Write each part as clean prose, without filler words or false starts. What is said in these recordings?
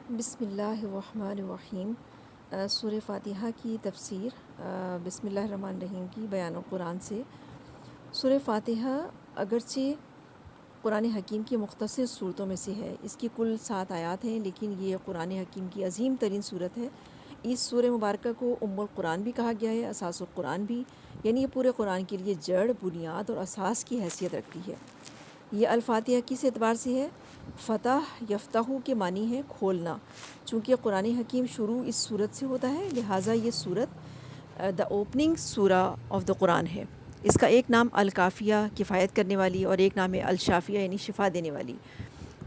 بسم اللہ الرحمن الرحیم۔ سورہ فاتحہ کی تفسیر بسم اللہ الرحمن الرحیم کی بیان قرآن سے۔ سورہ فاتحہ اگرچہ قرآن حکیم کی مختصر صورتوں میں سے ہے، اس کی کل 7 آیات ہیں، لیکن یہ قرآن حکیم کی عظیم ترین صورت ہے۔ اس سورہ مبارکہ کو ام القرآن بھی کہا گیا ہے، اساس القرآن بھی، یعنی یہ پورے قرآن کے لیے جڑ، بنیاد اور اساس کی حیثیت رکھتی ہے۔ یہ الفاتحہ کس اعتبار سے ہے؟ فتح یفتح کے معنی ہے کھولنا۔ چونکہ قرآن حکیم شروع اس صورت سے ہوتا ہے، لہٰذا یہ صورت دا اوپننگ سورہ آف دا قرآن ہے۔ اس کا ایک نام الکافیہ کفایت کرنے والی اور ایک نام ہے الشافیہ یعنی شفا دینے والی۔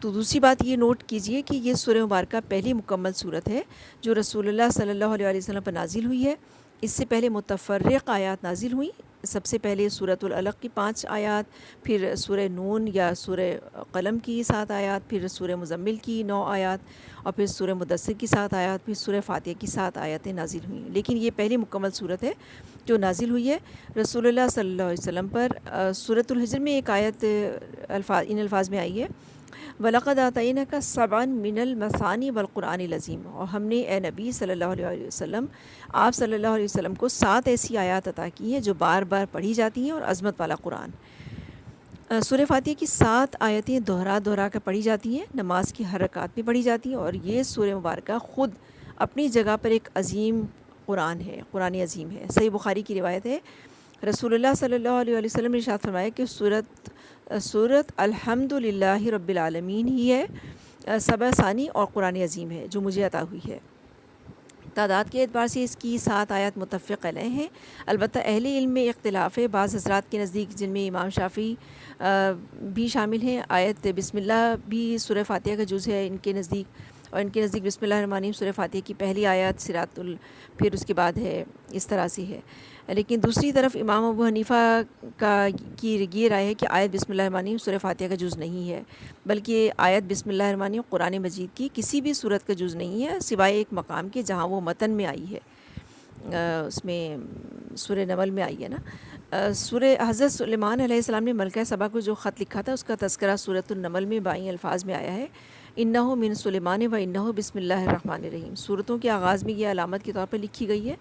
تو دوسری بات یہ نوٹ کیجئے کہ یہ سورہ مبارکہ پہلی مکمل صورت ہے جو رسول اللہ صلی اللہ علیہ وسلم پر نازل ہوئی ہے۔ اس سے پہلے متفرق آیات نازل ہوئیں۔ سب سے پہلے سورۃ العلق کی 5 آیات، پھر سورہ نون یا سورہ قلم کی 7 آیات، پھر سورہ مزمل کی 9 آیات، اور پھر سورہ مدثر کی 7 آیات، پھر سورہ فاتحہ کی 7 آیاتیں نازل ہوئیں، لیکن یہ پہلی مکمل صورت ہے جو نازل ہوئی ہے رسول اللہ صلی اللہ علیہ وسلم پر۔ سورۃ الحجر میں ایک آیت ان الفاظ میں آئی ہے، وَلَقَدْ آتَيْنَاكَ سَبْعًا مِنَ الْمَثَانِي وَالْقُرْآنِ الْعَظِيمِ، اور ہم نے اے نبی صلی اللہ علیہ وسلم، آپ صلی اللہ علیہ وسلم کو 7 ایسی آیات عطا کی ہیں جو بار بار پڑھی جاتی ہیں اور عظمت والا قرآن۔ سورہ فاتحہ کی 7 آیتیں دہرا کر پڑھی جاتی ہیں، نماز کی ہر رکعت میں پڑھی جاتی ہیں، اور یہ سورہ مبارکہ خود اپنی جگہ پر ایک عظیم قرآن ہے، قرآن عظیم ہے۔ صحیح بخاری کی روایت ہے، رسول اللہ صلی اللہ علیہ وسلم نے ارشاد فرمایا کہ سورت الحمد للہ رب العالمین ہی ہے، سبع ثانی اور قرآن عظیم ہے جو مجھے عطا ہوئی ہے۔ تعداد کے اعتبار سے اس کی 7 آیات متفق علیہ ہیں، البتہ اہل علم میں اختلاف ہے۔ بعض حضرات کے نزدیک، جن میں امام شافعی بھی شامل ہیں، آیت بسم اللہ بھی سورہ فاتحہ کا جز ہے ان کے نزدیک، اور ان کے نزدیک بسم اللہ الرحمن الرحیم سورہ فاتحہ کی پہلی آیت، پھر اس کے بعد ہے، اس طرح سے ہے۔ لیکن دوسری طرف امام ابو حنیفہ کی یہ رائے ہے کہ آیت بسم اللہ الرحمن الرحیم سورہ فاتحہ کا جز نہیں ہے، بلکہ آیت بسم اللہ الرحمن الرحیم قرآن مجید کی کسی بھی صورت کا جز نہیں ہے، سوائے ایک مقام کے جہاں وہ متن میں آئی ہے، اس میں سورہ نمل میں آئی ہے نا۔ سورہ حضرت سلیمان علیہ السلام نے ملکہ سبا کو جو خط لکھا تھا، اس کا تذکرہ سورۃ النمل میں 22 الفاظ میں آیا ہے، انہ من سلیمان و انہ بسم اللہ الرحمن الرحیم۔ صورتوں کے آغاز میں یہ علامت کے طور پر لکھی گئی ہے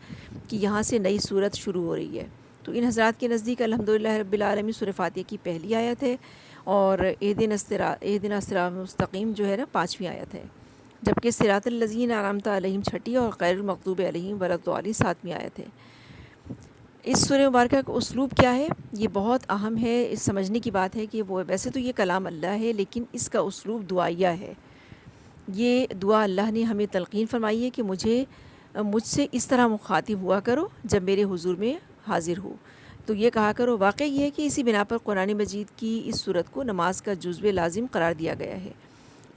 کہ یہاں سے نئی صورت شروع ہو رہی ہے۔ تو ان حضرات کے نزدیک الحمدللہ رب العالمین سورہ فاتحہ کی پہلی آیت ہے، اور اہدنا الصراط المستقیم جو ہے نا 5ویں آیت ہے، جبکہ صراط الذین انعمت علیہم 6 اور غیر المغضوب علیہم ولا الضالین 7ویں آیت ہے۔ اس سورہ مبارکہ کا اسلوب کیا ہے؟ یہ بہت اہم ہے، اس سمجھنے کی بات ہے کہ وہ ویسے تو یہ کلام اللہ ہے، لیکن اس کا اسلوب دعائیہ ہے۔ یہ دعا اللہ نے ہمیں تلقین فرمائی ہے کہ مجھ سے اس طرح مخاطب ہوا کرو جب میرے حضور میں حاضر ہو، تو یہ کہا کرو۔ واقع یہ ہے کہ اسی بنا پر قرآن مجید کی اس صورت کو نماز کا جزو لازم قرار دیا گیا ہے،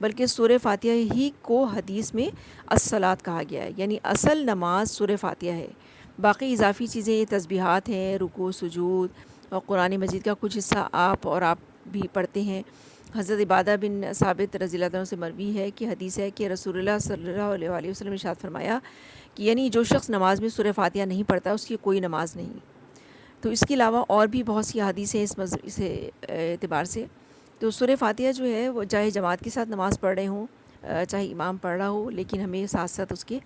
بلکہ سورہ فاتحہ ہی کو حدیث میں الصلاۃ کہا گیا ہے، یعنی اصل نماز سورہ فاتحہ ہے۔ باقی اضافی چیزیں یہ تسبیحات ہیں، رکوع، سجود، اور قرآن مجید کا کچھ حصہ آپ بھی پڑھتے ہیں۔ حضرت عبادہ بن ثابت رضی اللہ عنہ سے مروی ہے کہ حدیث ہے کہ رسول اللہ صلی اللہ علیہ وسلم نے ارشاد فرمایا کہ یعنی جو شخص نماز میں سورہ فاتحہ نہیں پڑھتا اس کی کوئی نماز نہیں۔ تو اس کے علاوہ اور بھی بہت سی حدیث ہیں اس اعتبار سے۔ تو سورہ فاتحہ جو ہے وہ چاہے جماعت کے ساتھ نماز پڑھ رہے ہوں، چاہے امام پڑھ رہا ہو، لیکن ہمیں ساتھ ساتھ اس کے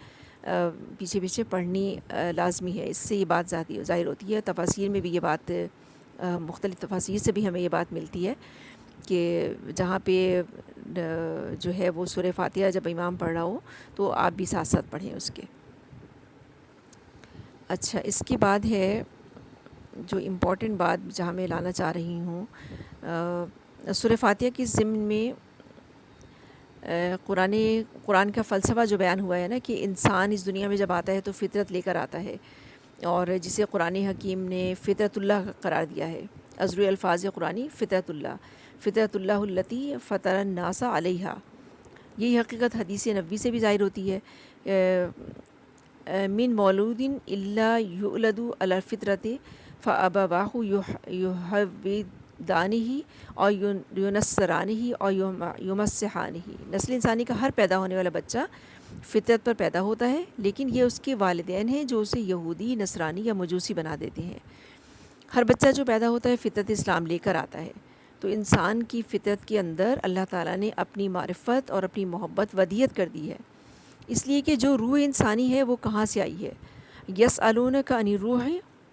پیچھے پیچھے پڑھنی لازمی ہے۔ اس سے یہ بات ظاہر ہوتی ہے، تفاسیر میں بھی یہ بات، مختلف تفاسیر سے بھی ہمیں یہ بات ملتی ہے کہ جہاں پہ جو ہے وہ سورہ فاتحہ جب امام پڑھ رہا ہو تو آپ بھی ساتھ ساتھ پڑھیں اس کے۔ اچھا، اس کے بعد ہے جو امپورٹنٹ بات جہاں میں لانا چاہ رہی ہوں، سورہ فاتحہ کی ضمن میں قرآن کا فلسفہ جو بیان ہوا ہے نا کہ انسان اس دنیا میں جب آتا ہے تو فطرت لے کر آتا ہے، اور جسے قرآن حکیم نے فطرت اللہ قرار دیا ہے۔ ازر الفاظ قرآنی فطرت اللہ التی فطر الناس علیہا، یہی حقیقت حدیث نبوی سے بھی ظاہر ہوتی ہے، من مولود الا یولد علی الفطرت فابواہ یحودانہ اور ینصرانہ اور یمسحانہ۔ نسل انسانی کا ہر پیدا ہونے والا بچہ فطرت پر پیدا ہوتا ہے، لیکن یہ اس کے والدین ہیں جو اسے یہودی، نصرانی یا مجوسی بنا دیتے ہیں۔ ہر بچہ جو پیدا ہوتا ہے فطرت اسلام لے کر آتا ہے۔ تو انسان کی فطرت کے اندر اللہ تعالیٰ نے اپنی معرفت اور اپنی محبت ودیت کر دی ہے، اس لیے کہ جو روح انسانی ہے وہ کہاں سے آئی ہے؟ یسألونک عن الروح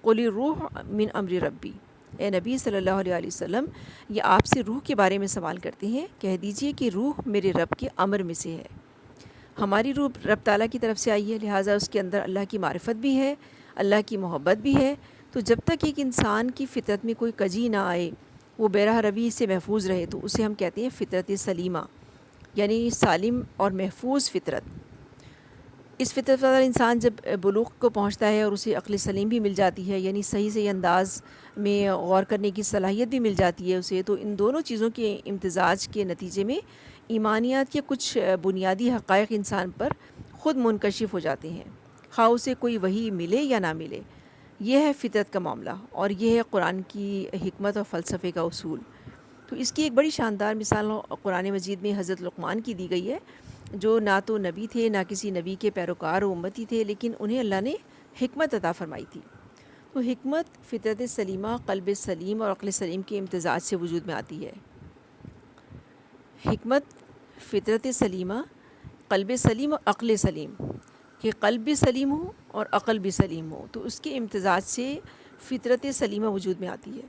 قل الروح من امر ربی، اے نبی صلی اللہ علیہ وسلم، یہ آپ سے روح کے بارے میں سوال کرتے ہیں، کہہ دیجئے کہ روح میرے رب کے امر میں سے ہے۔ ہماری روح رب تعالیٰ کی طرف سے آئی ہے، لہٰذا اس کے اندر اللہ کی معرفت بھی ہے، اللہ کی محبت بھی ہے۔ تو جب تک ایک انسان کی فطرت میں کوئی کجی نہ آئے، وہ بے راہ روی سے محفوظ رہے، تو اسے ہم کہتے ہیں فطرت سلیمہ، یعنی سالم اور محفوظ فطرت۔ اس فطرت والا انسان جب بلوغ کو پہنچتا ہے اور اسے عقل سلیم بھی مل جاتی ہے، یعنی صحیح انداز میں غور کرنے کی صلاحیت بھی مل جاتی ہے اسے، تو ان دونوں چیزوں کے امتزاج کے نتیجے میں ایمانیات کے کچھ بنیادی حقائق انسان پر خود منکشف ہو جاتے ہیں، خواہ اسے کوئی وحی ملے یا نہ ملے۔ یہ ہے فطرت کا معاملہ، اور یہ ہے قرآن کی حکمت اور فلسفے کا اصول۔ تو اس کی ایک بڑی شاندار مثال قرآن مجید میں حضرت لقمان کی دی گئی ہے، جو نہ تو نبی تھے، نہ کسی نبی کے پیروکار و امتی تھے، لیکن انہیں اللہ نے حکمت عطا فرمائی تھی۔ تو حکمت فطرت سلیمہ، قلب سلیم اور عقل سلیم کے امتزاج سے وجود میں آتی ہے۔ حکمت فطرت سلیمہ، قلب سلیم اور عقل سلیم، کہ قلب بھی سلیم ہو اور عقل بھی سلیم ہو، تو اس کے امتزاج سے فطرت سلیمہ وجود میں آتی ہے۔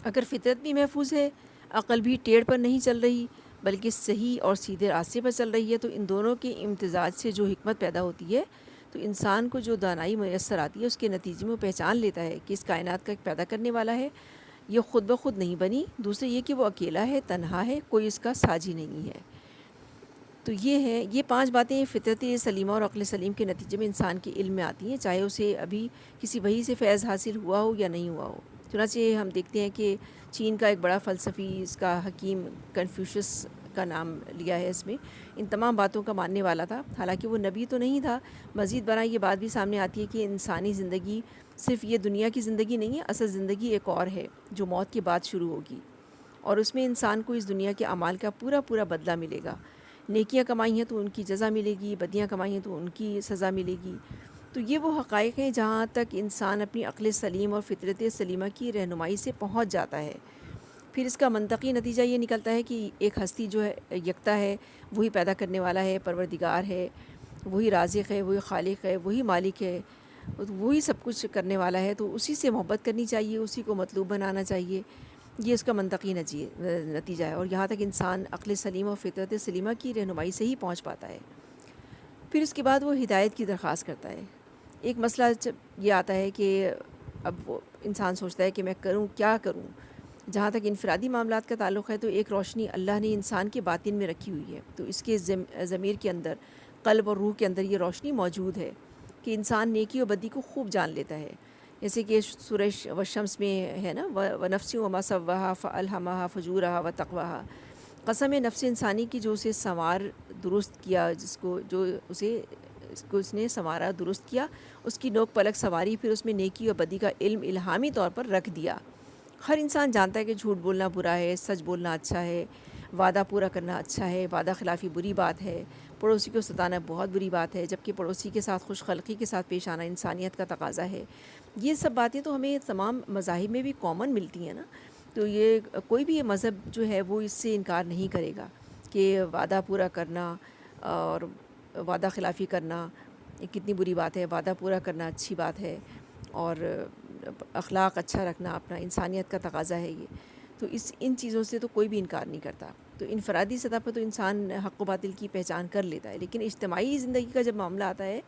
اگر فطرت بھی محفوظ ہے، عقل بھی ٹیڑھ پر نہیں چل رہی بلکہ صحیح اور سیدھے راستے پر چل رہی ہے، تو ان دونوں کے امتزاج سے جو حکمت پیدا ہوتی ہے، تو انسان کو جو دانائی میسر آتی ہے، اس کے نتیجے میں وہ پہچان لیتا ہے کہ اس کائنات کا ایک پیدا کرنے والا ہے، یہ خود بخود نہیں بنی، دوسرے یہ کہ وہ اکیلا ہے، تنہا ہے، کوئی اس کا ساجی نہیں ہے۔ تو یہ ہے، یہ 5 باتیں فطرت سلیمہ اور عقل سلیم کے نتیجے میں انسان کے علم میں آتی ہیں، چاہے اسے ابھی کسی وحی سے فیض حاصل ہوا ہو یا نہیں ہوا ہو۔ چنانچہ ہم دیکھتے ہیں کہ چین کا ایک بڑا فلسفی، اس کا حکیم کنفیوشس کا نام لیا ہے اس میں، ان تمام باتوں کا ماننے والا تھا، حالانکہ وہ نبی تو نہیں تھا۔ مزید برآں یہ بات بھی سامنے آتی ہے کہ انسانی زندگی صرف یہ دنیا کی زندگی نہیں ہے، اصل زندگی ایک اور ہے جو موت کے بعد شروع ہوگی، اور اس میں انسان کو اس دنیا کے اعمال کا پورا پورا بدلہ ملے گا۔ نیکیاں کمائی ہیں تو ان کی جزا ملے گی، بدیاں کمائی ہیں تو ان کی سزا ملے گی۔ تو یہ وہ حقائق ہیں جہاں تک انسان اپنی عقل سلیم اور فطرت سلیمہ کی رہنمائی سے پہنچ جاتا ہے، پھر اس کا منطقی نتیجہ یہ نکلتا ہے کہ ایک ہستی جو ہے یکتا ہے، وہی پیدا کرنے والا ہے، پروردگار ہے، وہی رازق ہے، وہی خالق ہے، وہی مالک ہے، وہی سب کچھ کرنے والا ہے، تو اسی سے محبت کرنی چاہیے، اسی کو مطلوب بنانا چاہیے۔ یہ اس کا منطقی نتیجہ ہے، اور یہاں تک انسان عقل سلیم اور فطرت سلیمہ کی رہنمائی سے ہی پہنچ پاتا ہے۔ پھر اس کے بعد وہ ہدایت کی درخواست کرتا ہے۔ ایک مسئلہ جب یہ آتا ہے کہ اب وہ انسان سوچتا ہے کہ میں کروں کیا کروں۔ جہاں تک انفرادی معاملات کا تعلق ہے، تو ایک روشنی اللہ نے انسان کے باطن میں رکھی ہوئی ہے، تو اس کے ضمیر کے اندر، قلب اور روح کے اندر یہ روشنی موجود ہے کہ انسان نیکی و بدی کو خوب جان لیتا ہے، جیسے کہ سورہ والشمس میں ہے نا، وَنَفْسٍ وَمَا سَوَّاهَا فَأَلْهَمَهَا فُجُورَهَا وَتَقْوَاهَا، قسم ہے نفس انسانی کی جو اسے سنوار درست کیا، اس نے سنوارا درست کیا، اس کی نوک پلک سواری، پھر اس میں نیکی و بدی کا علم الہامی طور پر رکھ دیا۔ ہر انسان جانتا ہے کہ جھوٹ بولنا برا ہے، سچ بولنا اچھا ہے، وعدہ پورا کرنا اچھا ہے، وعدہ خلافی بری بات ہے، پڑوسی کو ستانا بہت بری بات ہے، جبکہ پڑوسی کے ساتھ خوش خلقی کے ساتھ پیش آنا انسانیت کا تقاضا ہے۔ یہ سب باتیں تو ہمیں تمام مذاہب میں بھی کامن ملتی ہیں نا، تو یہ کوئی بھی مذہب جو ہے وہ اس سے انکار نہیں کرے گا کہ وعدہ پورا کرنا اور وعدہ خلافی کرنا کتنی بری بات ہے، وعدہ پورا کرنا اچھی بات ہے، اور اخلاق اچھا رکھنا اپنا انسانیت کا تقاضا ہے یہ۔ تو ان چیزوں سے تو کوئی بھی انکار نہیں کرتا۔ تو انفرادی سطح پر تو انسان حق و باطل کی پہچان کر لیتا ہے، لیکن اجتماعی زندگی کا جب معاملہ آتا ہے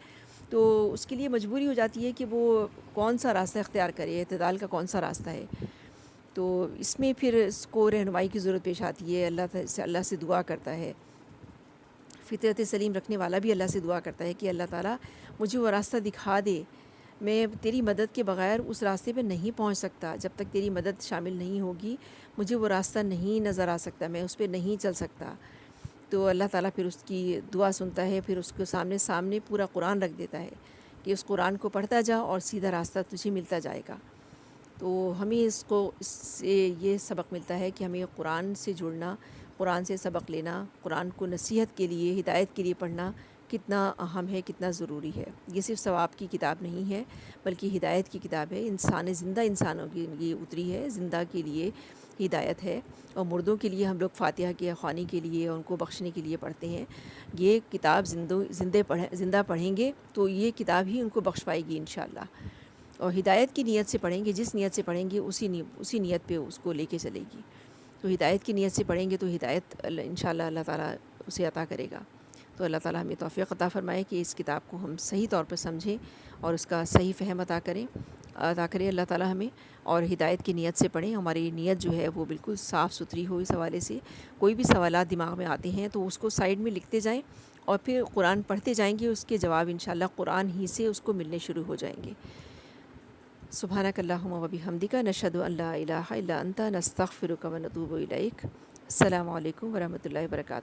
تو اس کے لیے مجبوری ہو جاتی ہے کہ وہ کون سا راستہ اختیار کرے، اعتدال کا کون سا راستہ ہے۔ تو اس میں پھر اس کو رہنمائی کی ضرورت پیش آتی ہے، اللہ سے دعا کرتا ہے۔ فطرت سلیم رکھنے والا بھی اللہ سے دعا کرتا ہے کہ اللہ تعالیٰ مجھے وہ راستہ دکھا دے، میں تیری مدد کے بغیر اس راستے پہ نہیں پہنچ سکتا، جب تک تیری مدد شامل نہیں ہوگی مجھے وہ راستہ نہیں نظر آ سکتا، میں اس پہ نہیں چل سکتا۔ تو اللہ تعالیٰ پھر اس کی دعا سنتا ہے، پھر اس کے سامنے پورا قرآن رکھ دیتا ہے کہ اس قرآن کو پڑھتا جا اور سیدھا راستہ تجھے ملتا جائے گا۔ تو ہمیں اس سے یہ سبق ملتا ہے کہ ہمیں قرآن سے جڑنا، قرآن سے سبق لینا، قرآن کو نصیحت کے لیے، ہدایت کے لیے پڑھنا کتنا اہم ہے، کتنا ضروری ہے۔ یہ صرف ثواب کی کتاب نہیں ہے بلکہ ہدایت کی کتاب ہے، زندہ انسانوں کے لیے اتری ہے، زندہ کے لیے ہدایت ہے، اور مردوں کے لیے ہم لوگ فاتحہ کی خوانی کے لیے ان کو بخشنے کے لیے پڑھتے ہیں۔ یہ کتاب زندہ پڑھیں گے تو یہ کتاب ہی ان کو بخش پائے گی انشاءاللہ، اور ہدایت کی نیت سے پڑھیں گے، جس نیت سے پڑھیں گے اسی نیت پہ اس کو لے کے چلے گی۔ تو ہدایت کی نیت سے پڑھیں گے تو ہدایت انشاءاللہ اللہ تعالیٰ اسے عطا کرے گا۔ تو اللہ تعالیٰ ہمیں توفیق عطا فرمائے کہ اس کتاب کو ہم صحیح طور پر سمجھیں اور اس کا صحیح فہم عطا کرے اللہ تعالیٰ ہمیں، اور ہدایت کی نیت سے پڑھیں۔ ہماری نیت جو ہے وہ بالکل صاف ستھری ہو۔ اس حوالے سے کوئی بھی سوالات دماغ میں آتے ہیں تو اس کو سائڈ میں لکھتے جائیں، اور پھر قرآن پڑھتے جائیں گے، اس کے جواب انشاءاللہ قرآن ہی سے اس کو ملنے شروع ہو جائیں گے۔ سبحانک اللہم و بحمدک، نشہد ان لا الہ الا انت، نستغفرک و نتوب الیک۔ السلام علیکم ورحمۃ اللہ وبرکاتہ۔